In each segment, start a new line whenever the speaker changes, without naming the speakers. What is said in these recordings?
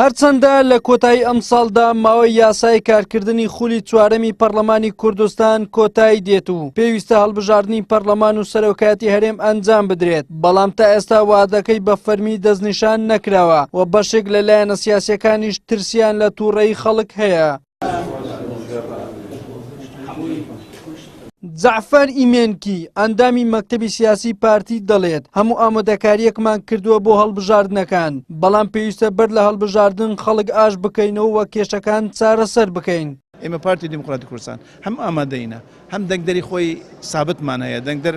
هەرچەندە لە کۆتایی ئەم ساڵدا ماوەی یاسای کارکردنی خولی چوارەمی پەرلەمانی کوردستان کۆتایی دێت و پێویستە هەڵبژاردننی پەرلەمان و سەرۆکایەتی هەرێم ئەنجام بدرێت، بەڵام تا ئێستا وعدەکەی بە فەرمی دەستنیشان نەکراوە و بەشێک لەلایەنە سیاسیەکانیش ترسیان لە تووڕەیی خەڵک هەیە. جعفەر ئیمێنکی ئەندامی مەکتەبی سیاسی پارتی دەڵێت هەموو ئامادەکاریەکمان کردووە بۆ هەڵبژاردنەکان، بەڵام پێویستە بەر لە هەڵبژاردن خەڵک ئاش بکەینەوە و کێشەکان چارەسەر بکەین.
ئێمە پارتی دیموکراتی کوردستان هەم ئامادەینە، هەم دەنگدەری خۆی سابتمان هەیە، دەنگدەر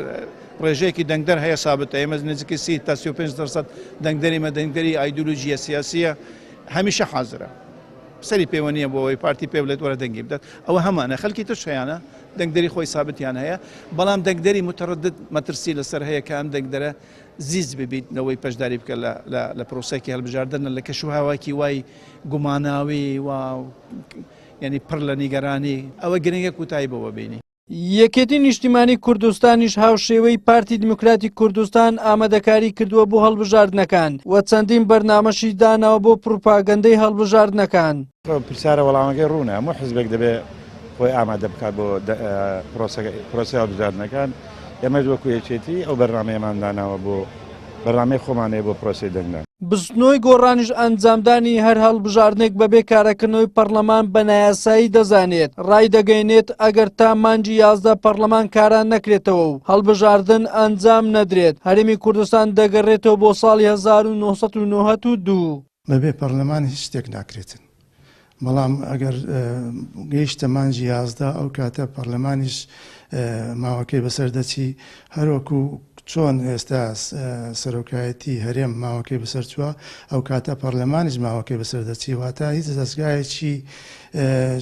ڕێژەیەکی دەنگدەر هەیە سابتە، ئێمە نزیکی 30 تا 35% دەنگدەریمە دەنگدەری ئایدۆلۆژیە سیاسیە هەمیشە حازرە. سەری پێوە نییە بۆ ئەوەی پارتی پێ بڵێت وەرە دەنگی بدات، ئەوە هەمانە خەڵکی تش هەیەە دەنگدەری خۆی سابتیان هەیە، بەڵام دەنگدەری متەڕەدد مەترسی لەسەر هەیە کە ئەم دەنگدەرە زیز ببیت نەوەی پەشداری بکە لە پرۆسەکی هەڵبژاردنە لە کەشوهاواکی وای گوماناوی و یعنی پڕ لە نیگەرانی ئەوە گرنگە کوتایی بەوە بینی.
یەکێتی نیشتیمانی کوردستانیش هاوشێوەی پارتی دیموکراتی کوردستان ئامادەکاری کردووە بۆ هەڵبژاردنەکان و چەندین بەرنامەشی داناوە بۆ پروپاگەندەی هەڵبژاردنەکان.
پرسیارە وەڵامەکەی ڕوونە هەموو حزبێک دەبێت خۆی ئامادە بکات بۆ پرۆسی هەڵبژاردنەکان. ئێمە وەکو یەکێتی ئەو بەرنامەیەمان داناوە بۆ بەرنامەی خۆمانەیە بۆ پرۆسی دەنگدان.
بستنەوەی گۆڕانیش ئەنجامدانی هەر هەڵبژاردنێک بەبێ کارەکردنەوەی پەرلەمان بە نایاسایی دەزانێت، ڕای دەگەیەنێت ئەگەر تا مانجی 11 پەرلەمان کاران نەکرێتەوە و هەڵبژاردن ئەنجام نەدرێت، هەرێمی کوردستان دەگەڕێتەوە بۆ ساڵی 1992.
بەبێ پەرلەمان هیچ شتێک ناکرێتن، بەڵام ئەگەر گەیشتە مانجی 11 ئەو کاتە پەرلەمانیش ماوەکەی بەسەر دەچی هەروەکو چۆن ئێستا سەرۆکایەتی هەرێم ماوەکەی بەسەر چووە ئەو کاتە پەرلەمانیش ماوەکەی بەسەر دەچی، واتە هیچ دەستگایەکی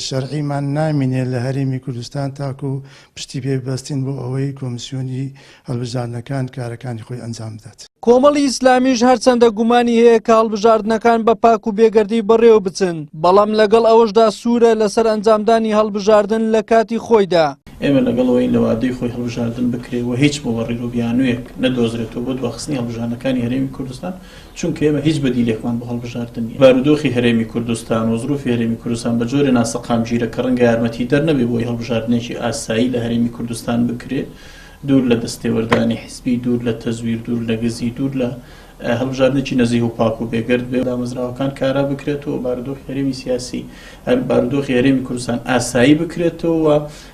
شەرعیمان نامینێت لە هەرێمی کوردستان تاکو پشتی پێ بەستین بۆ ئەوەی کۆمیسیۆنی هەڵبژاردنەکان کارەکانی خۆی ئەنجام بدات.
کۆمەڵی ئیسلامیش هەرچەندە گومانی هەیە کە هەڵبژاردنەکان بە پاک و بێگەردی بەڕێوە بچن، بەڵام لەگەڵ ئەوەشدا سوورە لەسەر ئەنجامدانی هەڵبژاردن لە کاتی خۆیدا.
ئێمە لەگەڵەوەی لە وادەی خۆی هەڵبژاردن بکرێت و هیچ بۆ ڕێگوبیانوێک نەدۆزرێتەوە بۆ دواخستنی هەڵبژاردنەکانی هەرێمی کوردستان، چونکە ئێمە هیچ بەدیلێکمان بۆ هەڵبژاردن نیە. بارودۆخی هەرێمی کوردستان و زروفی هەرێمی کوردستان بە جۆرە ناسەقامگیرە کە ڕەنگە یارمەتی دەرنەبێ بۆی هەڵبژاردنێکی ئاسایی لە هەرێمی کوردستان بکرێت، دوور لە دەستێوەردانی حیزبی، دوور لە تەزویر، دوور لە گزی، دوور لە هەڵبژاردنێکی نەزیه و پاک و بێگەرد بێ دامەزراوەکان کارا بکرێتەوە، بارودۆخی هەرێمی سیاسی بارودۆخی هەرێمی کوردستان ئاسایی بکرێتەوە و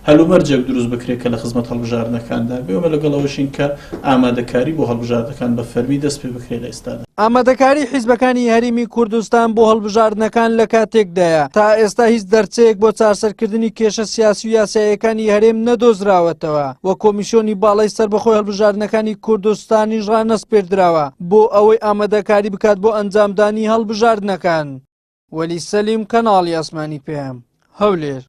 هەلومەرجێک دروست بکرێت کە لە خزمەت هەڵبژاردنەکاندا بێمە لەگەڵەوەشین کە ئامادەکاری بۆ هەڵبژاردنەکان بە فەرمی دەست پێ بکرێت لە ئێستادا.
ئامادەکاری حیزبەکانی هەرێمی کوردستان بۆ هەڵبژاردنەکان لە کاتێکدایە تا ئێستا هیچ دەرچەیەک بۆ چارەسەرکردنی کێشە سیاسی و یاساییەکانی هەرێم نەدۆزراوەتەوە و کۆمیسیۆنی باڵای سەربەخۆی هەڵبژاردنەکانی کوردستانیش ڕانەسپێردراوە بۆ ئەوەی ئامادەکاری بکات بۆ ئەنجامدانی هەڵبژاردنەکان. وەلی سەلیم، کەناڵی ئاسمانی پێم، هەولێر.